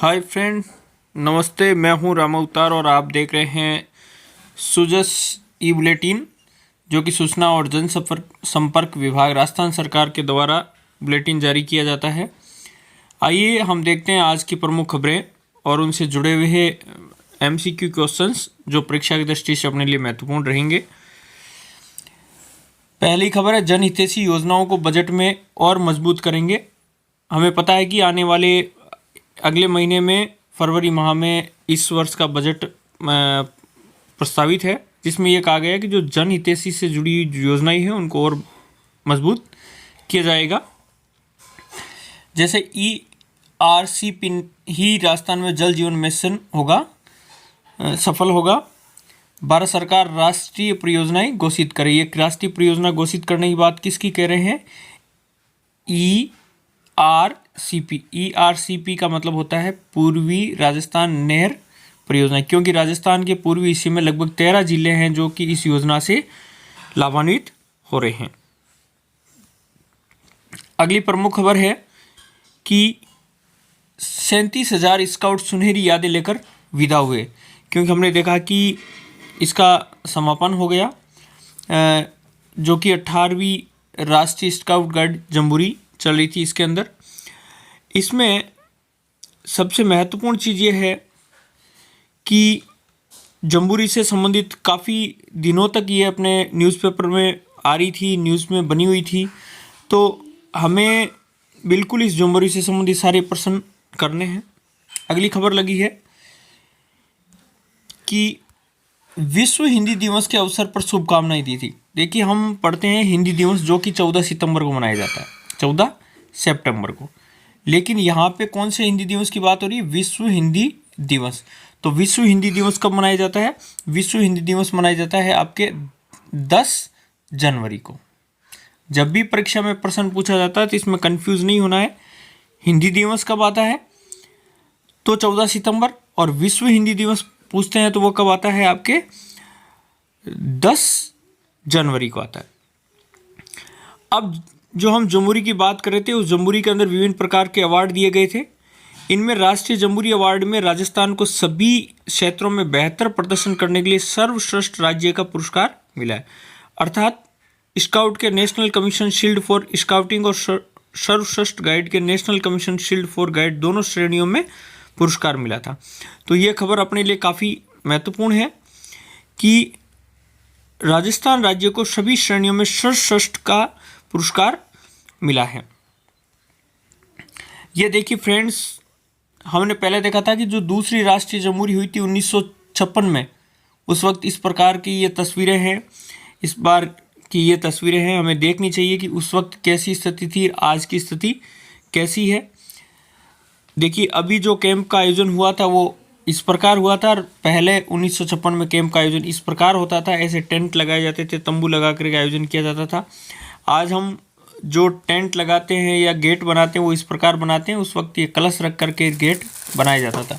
Hi friend, नमस्ते। मैं हूं राम अवतार और आप देख रहे हैं सुजस ई बुलेटिन, जो कि सूचना और जन संपर्क विभाग राजस्थान सरकार के द्वारा बुलेटिन जारी किया जाता है। आइए हम देखते हैं आज की प्रमुख खबरें और उनसे जुड़े हुए MCQ क्वेश्चंस जो परीक्षा की दृष्टि से अपने लिए महत्वपूर्ण रहेंगे। पहली खबर है, जनहितैषी योजनाओं को बजट में और मजबूत करेंगे। हमें पता है कि आने वाले अगले महीने में फरवरी माह में इस वर्ष का बजट प्रस्तावित है, जिसमें यह कहा गया है कि जो जनहितैषी से जुड़ी योजनाएं हैं उनको और मजबूत किया जाएगा। जैसे ERCP ही राजस्थान में जल जीवन मिशन होगा, सफल होगा। भारत सरकार राष्ट्रीय परियोजनाएं घोषित करे। ये राष्ट्रीय परियोजना घोषित करने की बात किसकी कह रहे हैं? ERCP का मतलब होता है पूर्वी राजस्थान नहर परियोजना, क्योंकि राजस्थान के पूर्वी हिस्से में लगभग 13 जिले हैं जो कि इस योजना से लाभान्वित हो रहे हैं। अगली प्रमुख खबर है कि 37,000 स्काउट सुनहरी यादें लेकर विदा हुए, क्योंकि हमने देखा कि इसका समापन हो गया, जो कि 18वीं राष्ट्रीय स्काउट गाइड जम्बूरी चल रही थी। इसके अंदर इसमें सबसे महत्वपूर्ण चीज़ ये है कि जम्बूरी से संबंधित काफ़ी दिनों तक ये अपने न्यूज़पेपर में आ रही थी, न्यूज़ में बनी हुई थी, तो हमें बिल्कुल इस जम्बूरी से संबंधित सारे प्रश्न करने हैं। अगली खबर लगी है कि विश्व हिंदी दिवस के अवसर पर शुभकामनाएं दी थी। देखिए, हम पढ़ते हैं हिंदी दिवस जो कि 14 सितंबर को मनाया जाता है, 14 सितंबर को, लेकिन यहाँ पे कौन से हिंदी दिवस की बात हो रही है? विश्व हिंदी दिवस। तो विश्व हिंदी दिवस कब मनाया जाता है? विश्व हिंदी दिवस मनाया जाता है आपके 10 जनवरी को। जब भी परीक्षा में प्रश्न पूछा जाता है तो इसमें कंफ्यूज नहीं होना है। हिंदी दिवस कब आता है? तो 14 सितंबर। और विश्व हिंदी दिवस पूछते हैं तो वो कब आता है? आपके 10 जनवरी को आता है। अब जो हम जम्बूरी की बात कर रहे थे, उस जम्बूरी के अंदर विभिन्न प्रकार के अवार्ड दिए गए थे। इनमें राष्ट्रीय जम्बूरी अवार्ड में राजस्थान को सभी क्षेत्रों में बेहतर प्रदर्शन करने के लिए सर्वश्रेष्ठ राज्य का पुरस्कार मिला है। अर्थात स्काउट के national commission shield for scouting और सर्वश्रेष्ठ गाइड के national commission shield for guide दोनों श्रेणियों में पुरस्कार मिला था। तो ये खबर अपने लिए काफ़ी महत्वपूर्ण है कि राजस्थान राज्य को सभी श्रेणियों में सर्वश्रेष्ठ का पुरस्कार मिला है। ये देखिए फ्रेंड्स, हमने पहले देखा था कि जो दूसरी राष्ट्रीय जम्बूरी हुई थी 1956 में, उस वक्त इस प्रकार की ये तस्वीरें हैं। इस बार की ये तस्वीरें हैं, हमें देखनी चाहिए कि उस वक्त कैसी स्थिति थी, आज की स्थिति कैसी है। देखिए, अभी जो कैंप का आयोजन हुआ था वो इस प्रकार हुआ था, और पहले 1956 में कैंप का आयोजन इस प्रकार होता था। ऐसे टेंट लगाए जाते थे, तंबू लगा करके आयोजन किया जाता था। आज हम जो टेंट लगाते हैं या गेट बनाते हैं वो इस प्रकार बनाते हैं। उस वक्त ये कलश रख करके गेट बनाया जाता था।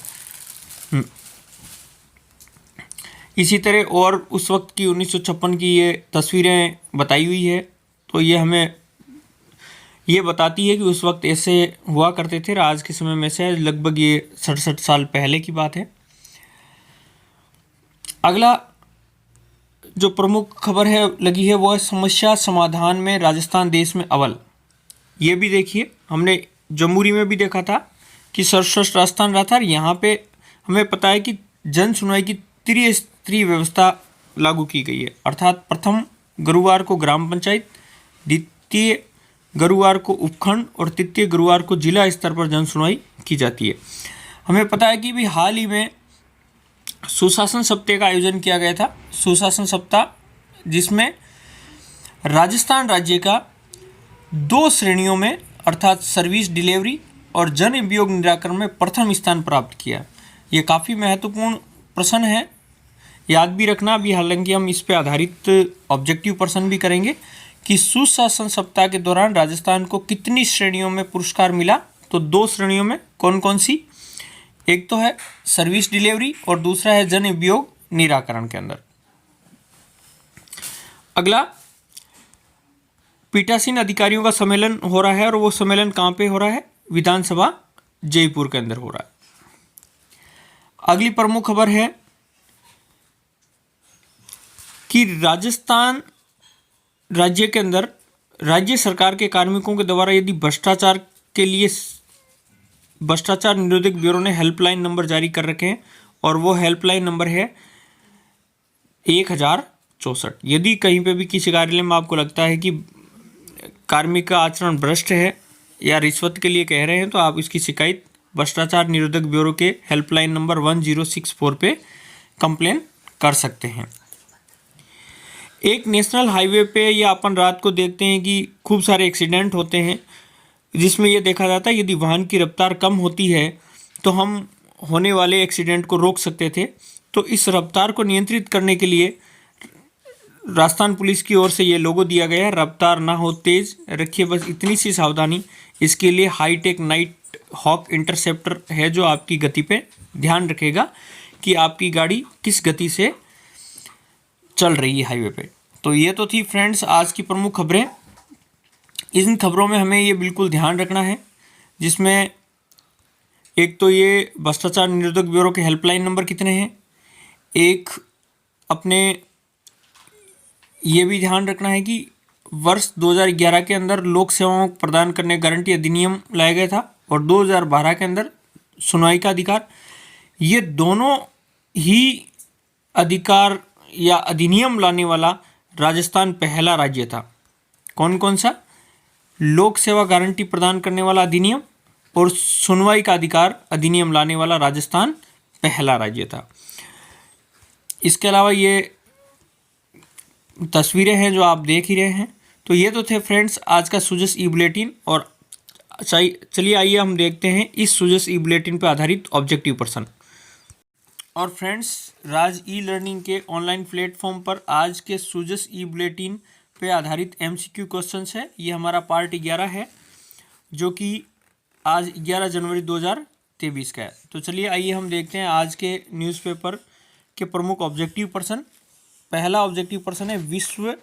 इसी तरह और उस वक्त की 1956 की ये तस्वीरें बताई हुई है, तो ये हमें ये बताती है कि उस वक्त ऐसे हुआ करते थे। आज के समय में से लगभग ये 67 साल पहले की बात है। अगला जो प्रमुख खबर है लगी है वो है समस्या समाधान में राजस्थान देश में अव्वल। ये भी देखिए, हमने जम्बूरी में भी देखा था कि सर्वश्रेष्ठ राजस्थान रहा था। यहाँ पे हमें पता है कि जन सुनवाई की त्रिस्तरीय व्यवस्था लागू की गई है। अर्थात प्रथम गुरुवार को ग्राम पंचायत, द्वितीय गुरुवार को उपखंड और तृतीय गुरुवार को जिला स्तर पर जन सुनवाई की जाती है। हमें पता है कि भी हाल ही में सुशासन सप्ताह का आयोजन किया गया था। सुशासन सप्ताह जिसमें राजस्थान राज्य का 2 श्रेणियों में अर्थात सर्विस डिलीवरी और जन अभियोग निराकरण में प्रथम स्थान प्राप्त किया। ये काफ़ी महत्वपूर्ण प्रश्न है, याद भी रखना। अभी हालांकि हम इस पे आधारित ऑब्जेक्टिव प्रश्न भी करेंगे कि सुशासन सप्ताह के दौरान राजस्थान को कितनी श्रेणियों में पुरस्कार मिला। तो 2 श्रेणियों में कौन कौन सी? एक तो है सर्विस डिलीवरी और दूसरा है जन अभियोग निराकरण के अंदर। अगला, पीठासीन अधिकारियों का सम्मेलन हो रहा है, और वो सम्मेलन कहाँ पे हो रहा है? विधानसभा जयपुर के अंदर हो रहा है। अगली प्रमुख खबर है कि राजस्थान राज्य के अंदर राज्य सरकार के कार्मिकों के द्वारा यदि भ्रष्टाचार के लिए भ्रष्टाचार निरोधक ब्यूरो ने हेल्पलाइन नंबर जारी कर रखे हैं और वो हेल्पलाइन नंबर है 1064। यदि कहीं पे भी किसी कार्यालय में आपको लगता है कि कार्मिक का आचरण भ्रष्ट है या रिश्वत के लिए कह रहे हैं तो आप इसकी शिकायत भ्रष्टाचार निरोधक ब्यूरो के हेल्पलाइन नंबर 1064 पे कंप्लेन कर सकते हैं। एक नेशनल हाईवे पे या अपन रात को देखते हैं कि खूब सारे एक्सीडेंट होते हैं, जिसमें यह देखा जाता है यदि वाहन की रफ्तार कम होती है तो हम होने वाले एक्सीडेंट को रोक सकते थे। तो इस रफ्तार को नियंत्रित करने के लिए राजस्थान पुलिस की ओर से ये लोगो दिया गया है, रफ्तार ना हो तेज, रखिए बस इतनी सी सावधानी। इसके लिए हाईटेक नाइट हॉक इंटरसेप्टर है जो आपकी गति पे ध्यान रखेगा कि आपकी गाड़ी किस गति से चल रही है हाईवे पे। तो ये तो थी फ्रेंड्स आज की प्रमुख खबरें। इन खबरों में हमें ये बिल्कुल ध्यान रखना है, जिसमें एक तो ये भ्रष्टाचार निरोधक ब्यूरो के हेल्पलाइन नंबर कितने हैं, एक अपने ये भी ध्यान रखना है कि वर्ष 2011 के अंदर लोक सेवाओं प्रदान करने गारंटी अधिनियम लाया गया था और 2012 के अंदर सुनवाई का अधिकार। ये दोनों ही अधिकार या अधिनियम लाने वाला राजस्थान पहला राज्य था। कौन कौन सा? लोक सेवा गारंटी प्रदान करने वाला अधिनियम और सुनवाई का अधिकार अधिनियम लाने वाला राजस्थान पहला राज्य था। इसके अलावा ये तस्वीरें हैं जो आप देख ही रहे हैं। तो ये तो थे फ्रेंड्स आज का सुजस ई बुलेटिन। और चलिए आइए हम देखते हैं इस सुजस ई बुलेटिन पर आधारित ऑब्जेक्टिव प्रश्न। और फ्रेंड्स राज ई लर्निंग के ऑनलाइन प्लेटफॉर्म पर आज के सुजस ई बुलेटिन पे आधारित MCQ क्वेश्चंस है। ये हमारा पार्ट 11 है जो कि आज 11 जनवरी 2023 का है। तो चलिए आइए हम देखते हैं आज के न्यूज़पेपर के प्रमुख ऑब्जेक्टिव प्रश्न। पहला ऑब्जेक्टिव प्रश्न है विश्व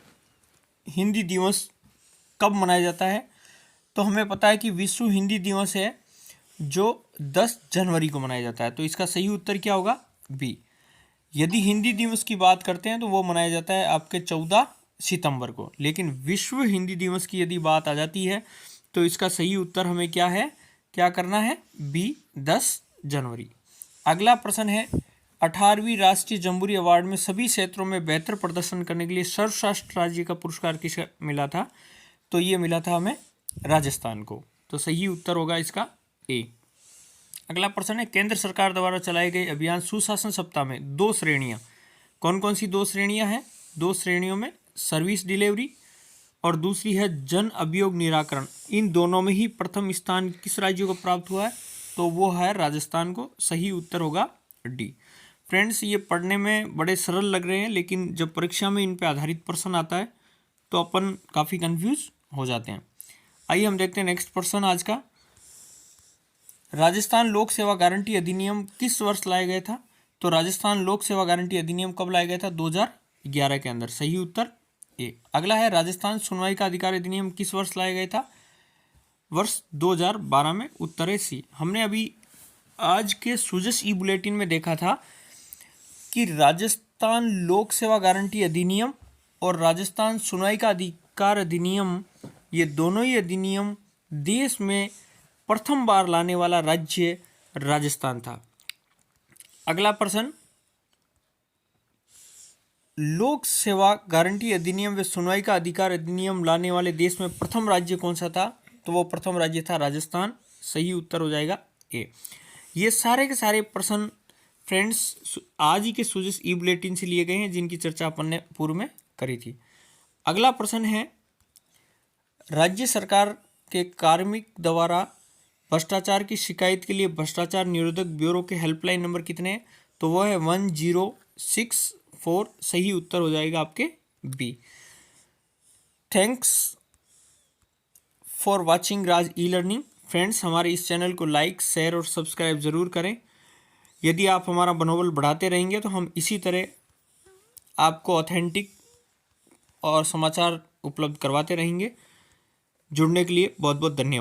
हिंदी दिवस कब मनाया जाता है। तो हमें पता है कि विश्व हिंदी दिवस है जो 10 जनवरी को मनाया जाता है। तो इसका सही उत्तर क्या होगा? बी। यदि हिंदी दिवस की बात करते हैं तो वो मनाया जाता है आपके 14 सितंबर को। लेकिन विश्व हिंदी दिवस की यदि बात आ जाती है तो इसका सही उत्तर हमें क्या है, क्या करना है? बी 10 जनवरी। अगला प्रश्न है 18वीं राष्ट्रीय जम्बूरी अवार्ड में सभी क्षेत्रों में बेहतर प्रदर्शन करने के लिए सर्वश्रेष्ठ राज्य का पुरस्कार किसे मिला था। तो ये मिला था हमें राजस्थान को। तो सही उत्तर होगा इसका ए। अगला प्रश्न है केंद्र सरकार द्वारा चलाए गए अभियान सुशासन सप्ताह में 2 श्रेणियां, कौन कौन सी 2 श्रेणियां हैं? 2 श्रेणियों में सर्विस डिलीवरी और दूसरी है जन अभियोग निराकरण। इन दोनों में ही प्रथम स्थान किस राज्य को प्राप्त हुआ है? तो वो है राजस्थान को। सही उत्तर होगा डी। फ्रेंड्स ये पढ़ने में बड़े सरल लग रहे हैं, लेकिन जब परीक्षा में इन पे आधारित प्रश्न आता है तो अपन काफ़ी कंफ्यूज हो जाते हैं। आइए हम देखते हैं नेक्स्ट प्रश्न आज का। राजस्थान लोक सेवा गारंटी अधिनियम किस वर्ष लाया गया था? तो राजस्थान लोक सेवा गारंटी अधिनियम कब लाया गया था? 2011 के अंदर। सही उत्तर ए। अगला है राजस्थान सुनवाई का अधिकार अधिनियम किस वर्ष लाया गया था? वर्ष 2012 में। उत्तर है सी। हमने अभी आज के सुजस ई बुलेटिन में देखा था कि राजस्थान लोक सेवा गारंटी अधिनियम और राजस्थान सुनवाई का अधिकार अधिनियम, ये दोनों ही अधिनियम देश में प्रथम बार लाने वाला राज्य राजस्थान था। अगला प्रश्न लोक सेवा गारंटी अधिनियम व सुनवाई का अधिकार अधिनियम लाने वाले देश में प्रथम राज्य कौन सा था? तो वो प्रथम राज्य था राजस्थान। सही उत्तर हो जाएगा ए। ये सारे के सारे प्रश्न फ्रेंड्स आज ही के सुजस ई बुलेटिन से लिए गए हैं, जिनकी चर्चा अपन ने पूर्व में करी थी। अगला प्रश्न है राज्य सरकार के कार्मिक द्वारा भ्रष्टाचार की शिकायत के लिए भ्रष्टाचार निरोधक ब्यूरो के हेल्पलाइन नंबर कितने हैं? तो वो है 1064। सही उत्तर हो जाएगा आपके B. Thanks for watching Raj e learning. Friends हमारे इस चैनल को लाइक, शेयर और सब्सक्राइब ज़रूर करें। यदि आप हमारा मनोबल बढ़ाते रहेंगे तो हम इसी तरह आपको ऑथेंटिक और समाचार उपलब्ध करवाते रहेंगे। जुड़ने के लिए बहुत बहुत धन्यवाद।